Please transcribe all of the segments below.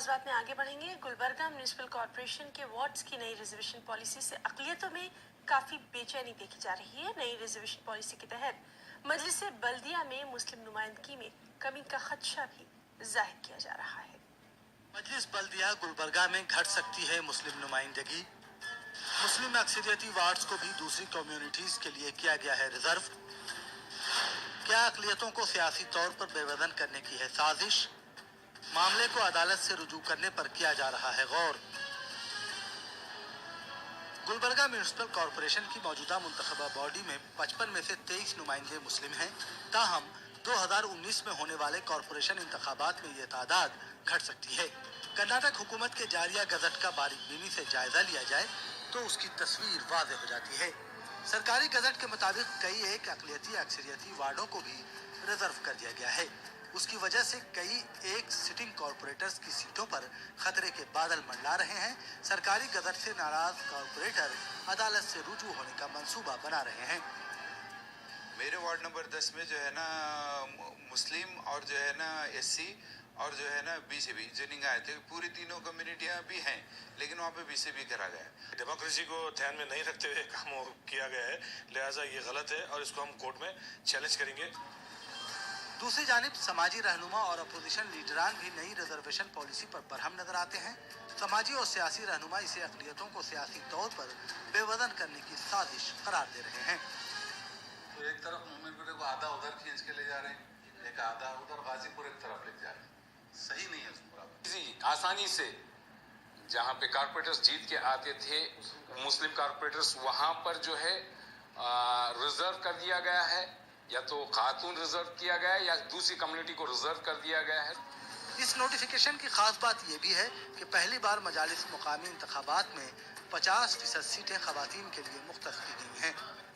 नाज बात में आगे बढ़ेंगे। गुलबर्गा म्यूनिसिपल कॉर्पोरेशन के वार्ड्स की नई रिजर्वेशन पॉलिसी से अक़लियतों में काफ़ी बेचैनी देखी जा रही है। नई रिजर्वेशन पॉलिसी के तहत मजलिस बल्दिया में मुस्लिम नुमाइंदगी में कमी का खदशा भी जाहिर किया जा रहा है। मजलिस बल्दिया गुलबर्गा में घट सकती है मुस्लिम नुमाइंदगी। मुस्लिम अक्सरियती वार्ड्स को भी दूसरी कम्युनिटीज के लिए किया गया है रिजर्व। क्या अक़लियतों को सियासी तौर पर बेवजन करने की है साजिश? मामले को अदालत से रुजू करने पर किया जा रहा है गौर। गुलबर्गा म्यूनिसिपल कॉर्पोरेशन की मौजूदा मुंतखबा बॉडी में 55 में से 23 नुमाइंदे मुस्लिम हैं। ताहम 2019 में होने वाले कॉर्पोरेशन इंतखाबात में ये तादाद घट सकती है। कर्नाटक हुकूमत के जारिया गजट का बारीकबीनी से जायजा लिया जाए तो उसकी तस्वीर वाज़ेह हो जाती है। सरकारी गजट के मुताबिक कई एक अक़लियती अक्सरियती वार्डों को भी रिजर्व कर दिया गया है। उसकी वजह से कई एक सिटिंग कॉर्पोरेटर्स की सीटों पर खतरे के बादल मंडला रहे हैं। सरकारी गजट से नाराज कॉर्पोरेटर अदालत से रुजू होने का मंसूबा बना रहे हैं। मेरे वार्ड नंबर 10 में जो है ना मुस्लिम और जो है ना एससी और जो है ना बीसीबी जो निगाह थे, पूरी तीनों कम्युनिटियां भी हैं, लेकिन वहाँ पे बीसीबी करा गया है। डेमोक्रेसी को ध्यान में नहीं रखते हुए काम किया गया है, लिहाजा ये गलत है और इसको हम कोर्ट में चैलेंज करेंगे। दूसरी जानिब समाजी रहनुमा और अपोजिशन लीडरान भी नई रिजर्वेशन पॉलिसी पर बरहम नजर आते हैं। समाजी और सियासी रहनुमा इसे अक़लियतों को सियासी तौर पर बेवजन करने की साजिश करार दे रहे हैं। तो एक तरफ मोमिनपुरे को आधा उधर खींच के ले जा रहे हैं, एक आधा उधर गाजीपुर एक तरफ ले जा रहे हैं। सही नहीं है। आसानी से जहाँ पे कारपोरेटर्स जीत के आते थे मुस्लिम कारपोरेटर्स, वहाँ पर जो है रिजर्व कर दिया गया है, या तो खातून रिजर्व किया गया है या दूसरी कम्युनिटी को रिजर्व कर दिया गया है। इस नोटिफिकेशन की खास बात यह भी है कि पहली बार मजालिस मुकामी इंतखाबात में 50% सीटें खवातीन के लिए मुख्तस की गई हैं।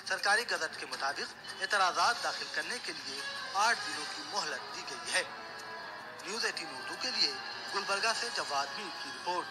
सरकारी गजट के मुताबिक एतराज़ात दाखिल करने के लिए 8 दिनों की मोहलत दी गई है। न्यूज़ 18 उर्दू के लिए गुलबर्गा से जवाद मीर की रिपोर्ट।